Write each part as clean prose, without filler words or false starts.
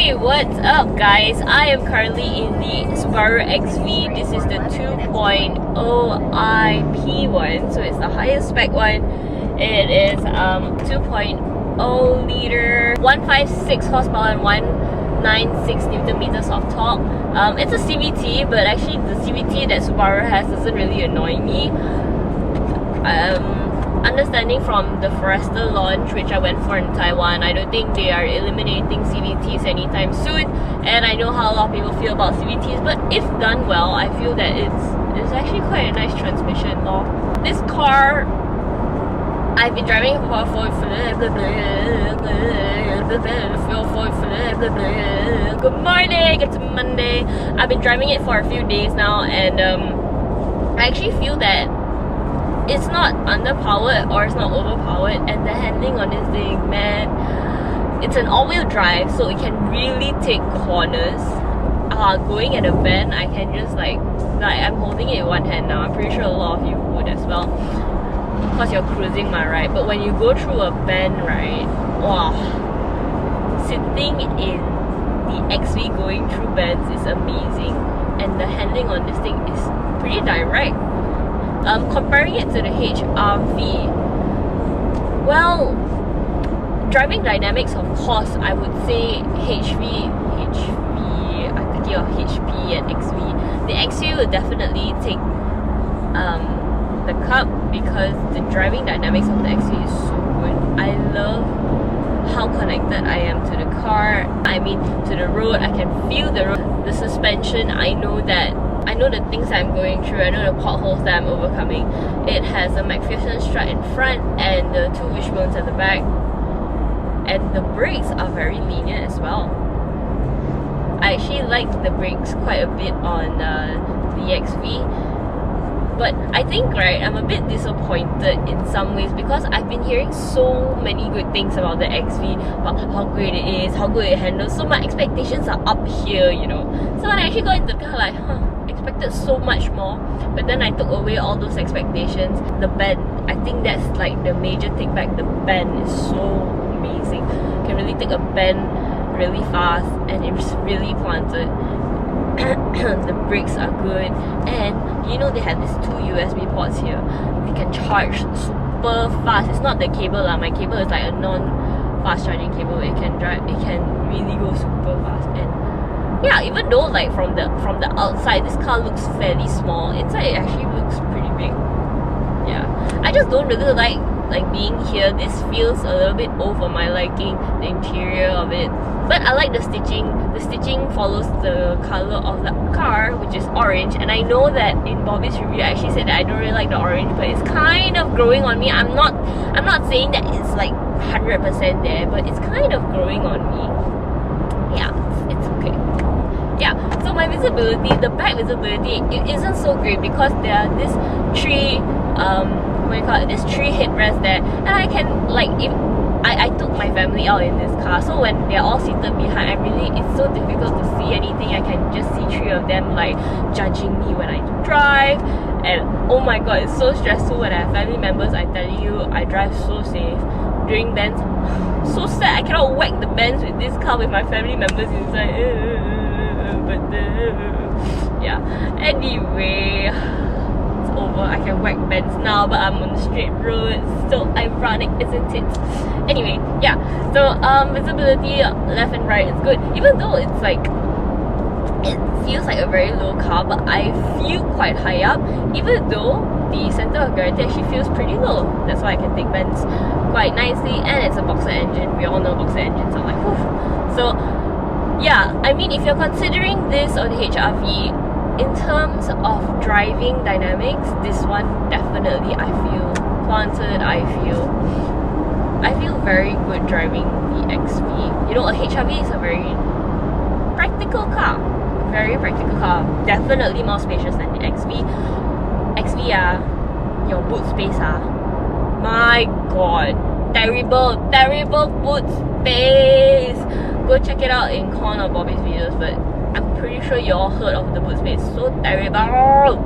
Hey, what's up guys? I am currently in the Subaru XV. This is the 2.0i-P one, so it's the highest spec one. It is 2.0 liter, 156 horsepower and 196 Newton meters of torque. It's a CVT, but actually the CVT that Subaru has doesn't really annoy me. Understanding from the Forester launch, which I went for in Taiwan, I don't think they are eliminating CVTs anytime soon, and I know how a lot of people feel about CVTs, but if done well, I feel that it's actually quite a nice transmission though. This car, I've been driving it for good morning, it's Monday. I've been driving it for a few days now, and I actually feel that it's not underpowered or it's not overpowered, and the handling on this thing, man, it's an all-wheel drive, so it can really take corners. Going at a bend, I can just like I'm holding it in one hand now. I'm pretty sure a lot of you would as well, because you're cruising right? But when you go through a bend, right, wow, sitting in the XV going through bends is amazing, and the handling on this thing is pretty direct. Comparing it to the HRV, well, driving dynamics, of course, I would say I'm thinking of HP and XV. The XV will definitely take the cup, because the driving dynamics of the XV is so good. I love how connected I am to the car, I mean to the road. I can feel the road, the suspension. I know the things that I'm going through, I know the potholes that I'm overcoming. It has a McPherson strut in front and the two wishbones at the back, and the brakes are very lenient as well. I actually like the brakes quite a bit on the XV, but I think, right, I'm a bit disappointed in some ways, because I've been hearing so many good things about the XV, about how great it is, how good it handles, so my expectations are up here, you know. So when I actually got into the car, like, expected so much more, but then I took away all those expectations. The bend, I think that's like the major take back. The bend is so amazing. You can really take a bend really fast, and it's really planted. The brakes are good, and you know they have these two USB ports here. They can charge super fast. It's not the cable lah. My cable is like a non-fast charging cable. It can really go super fast. And yeah, even though like from the outside this car looks fairly small, inside it actually looks pretty big. Yeah, I just don't really like being here. This feels a little bit over my liking, the interior of it, but I like the stitching. The stitching follows the color of the car, which is orange, and I know that in Bobby's review I actually said that I don't really like the orange, but it's kind of growing on me. I'm not saying that it's like 100% there, but it's kind of growing on me. Yeah, it's okay. Yeah, so my visibility, the back visibility, it isn't so great, because there are this three this tree headrest there, and I can like, if I took my family out in this car, so when they're all seated behind, it's so difficult to see anything. I can just see three of them like judging me when I drive, and oh my god, it's so stressful when I have family members. I tell you, I drive so safe during bends. So sad I cannot whack the bends with this car with my family members inside. Yeah, anyway, it's over. I can whack bends now, but I'm on the straight road. So ironic, isn't it? Anyway, yeah, so visibility left and right is good, even though it's like, it feels like a very low car, but I feel quite high up, even though the center of gravity actually feels pretty low. That's why I can take bends quite nicely, and it's a boxer engine. We all know boxer engines are like, whew. So yeah, I mean, if you're considering this or the HRV, in terms of driving dynamics, this one definitely, I feel planted. I feel very good driving the XV. You know, a HRV is a very practical car. Very practical car. Definitely more spacious than the XV. XV, your boot space, my god, terrible boot space. Go check it out in Con or Bobby's videos, but I'm pretty sure you all heard of the boot space. So terrible.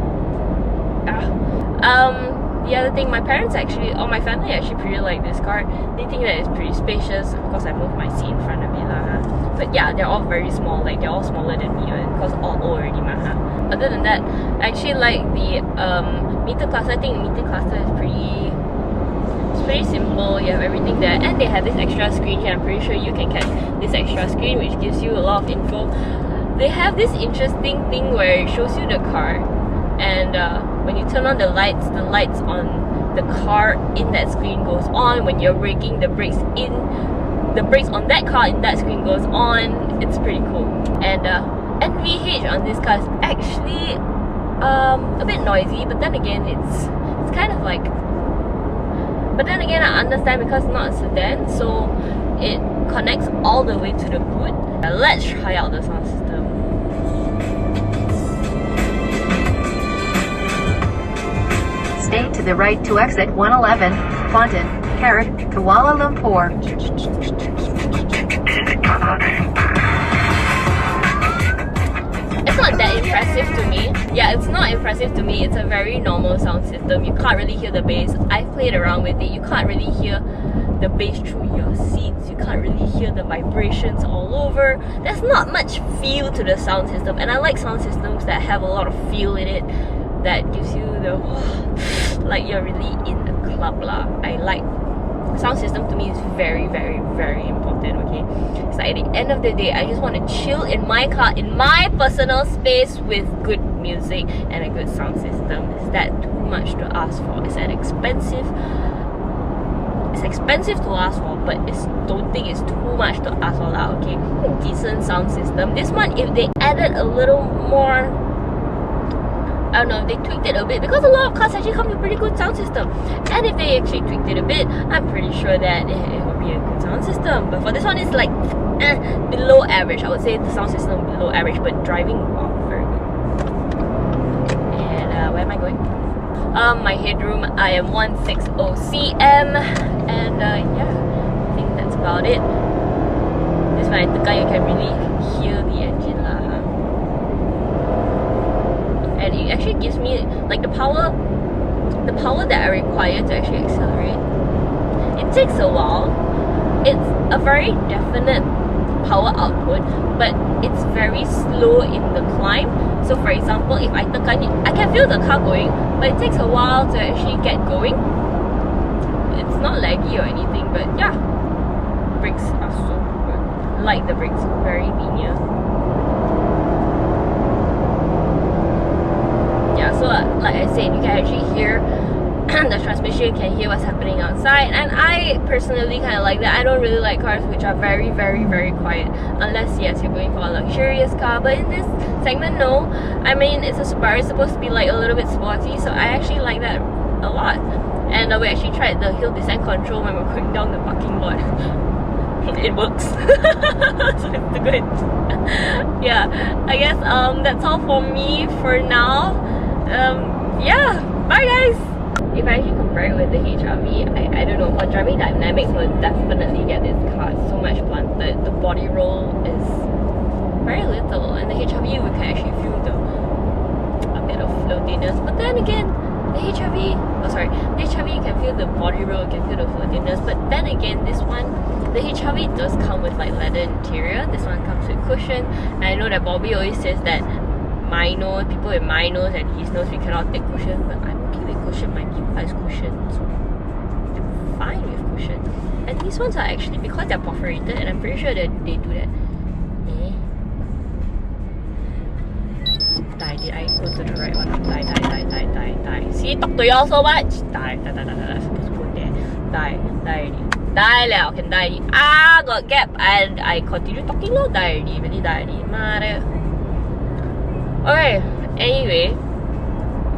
the other thing, my parents actually, or my family actually pretty like this car. They think that it's pretty spacious. Of course, I moved my seat in front of it lah. But yeah, they're all very small. Like they're all smaller than me, because all old already lah. Other than that, I actually like the meter cluster. I think the meter cluster is pretty. It's pretty simple. You have everything there, and they have this extra screen here. I'm pretty sure you can catch this extra screen, which gives you a lot of info. They have this interesting thing where it shows you the car, and when you turn on the lights on the car in that screen goes on. When you're braking, the brakes on that car in that screen goes on. It's pretty cool. And NVH on this car is actually a bit noisy, but then again it's kind of like. But then again, I understand because it's not a sedan, so it connects all the way to the boot. Let's try out the sound system. Stay to the right to exit 111, Fontaine, Carrick, Kuala Lumpur. It's not that impressive to me. Yeah, it's not impressive to me. It's a very normal sound system. You can't really hear the bass. I've played around with it. You can't really hear the bass through your seats. You can't really hear the vibrations all over. There's not much feel to the sound system, and I like sound systems that have a lot of feel in it, that gives you the like you're really in a club lah. I like sound system. To me is very, very, very important. Okay, it's like at the end of the day, I just want to chill in my car, in my personal space, with good music and a good sound system. Is that too much to ask for? Is that expensive? It's expensive to ask for, but don't think it's too much to ask for lah. Okay, decent sound system. This one, if they added a little more, I don't know, if they tweaked it a bit, because a lot of cars actually come with pretty good sound system, and if they actually tweaked it a bit, I'm pretty sure that it will be a good sound system. But for this one, it's like below average. I would say the sound system below average, but driving, wow, very good. And where am I going? My headroom, I am 160 cm, and yeah, I think that's about it. This one, you can really hear the engine lah. And it actually gives me like the power that I require to actually accelerate. It takes a while. It's a very definite power output, but it's very slow in the climb. So for example, if I tekan it, I can feel the car going, but it takes a while to actually get going. It's not laggy or anything, but yeah, brakes are so good. Like the brakes, very linear. Yeah, so like I said, you can actually hear the transmission, you can hear what's happening outside, and I personally kind of like that. I don't really like cars which are very, very, very quiet, unless yes, you're going for a luxurious car. But in this segment, no. I mean, it's a Subaru, it's supposed to be like a little bit sporty, so I actually like that a lot. And we actually tried the hill descent control when we're going down the parking lot. It works. So it's good. Yeah, I guess that's all for me for now. Yeah, bye guys. If I actually compare it with the HRV, I don't know, for driving dynamics, we'll definitely get this car. It's so much blunted. The body roll is very little, and the HRV we can actually feel a bit of floatiness. But then again, the HRV you can feel the body roll, you can feel the floatiness. But then again, this one, the HRV does come with like leather interior. This one comes with cushion. And I know that Bobby always says that my nose, people with my nose and his nose, we cannot take cushion, but I'm okay with cushion. My people has cushion, so I'm fine with cushion. And these ones are actually, because they're perforated, and I'm pretty sure that they do that. Die, did I go to the right one? Die. See, talk to y'all so much. Die. Supposed to go there. Die already. Die liao, can die already. Ah, got gap, and I continue talking low. Die already, really die already. Mother. Okay, anyway,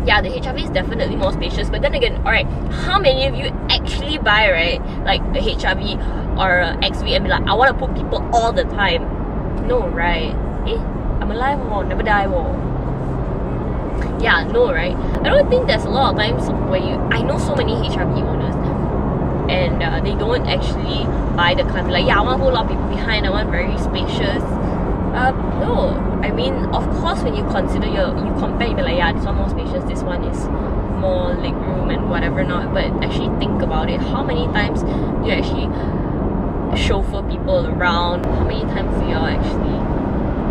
yeah, the HRV is definitely more spacious, but then again, alright, how many of you actually buy, right, like a HRV or a XV and be like, I want to put people all the time? No, right? I'm alive or never die or? Yeah, no, right? I don't think there's a lot of times where I know so many HRV owners, and they don't actually buy the car, be like, yeah, I want to put a lot of people behind, I want very spacious. No, I mean, of course, when you consider you compare, you be like, yeah, this one more spacious, this one is more legroom and whatever not, but actually think about it. How many times do you actually chauffeur people around? How many times do you all actually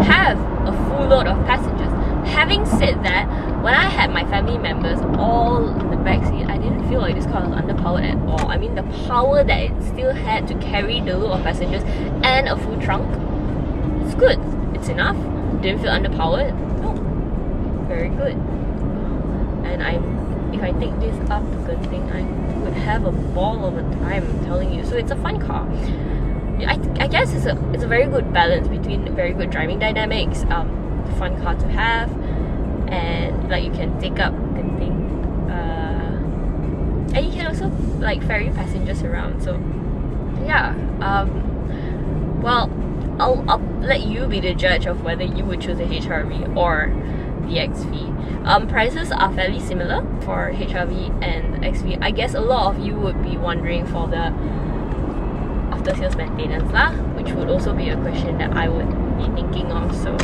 have a full load of passengers? Having said that, when I had my family members all in the backseat, I didn't feel like this car was underpowered at all. I mean, the power that it still had to carry the load of passengers and a full trunk, it's good. It's enough. Didn't feel underpowered. No, very good. And if I take this up to Genting, I would have a ball of a time, I'm telling you. So it's a fun car. I guess it's a very good balance between very good driving dynamics, fun car to have, and like you can take up Genting, and you can also like ferry passengers around. So yeah, well, I'll let you be the judge of whether you would choose a HRV or the XV. Prices are fairly similar for HRV and XV. I guess a lot of you would be wondering for the after sales maintenance lah, which would also be a question that I would be thinking of. So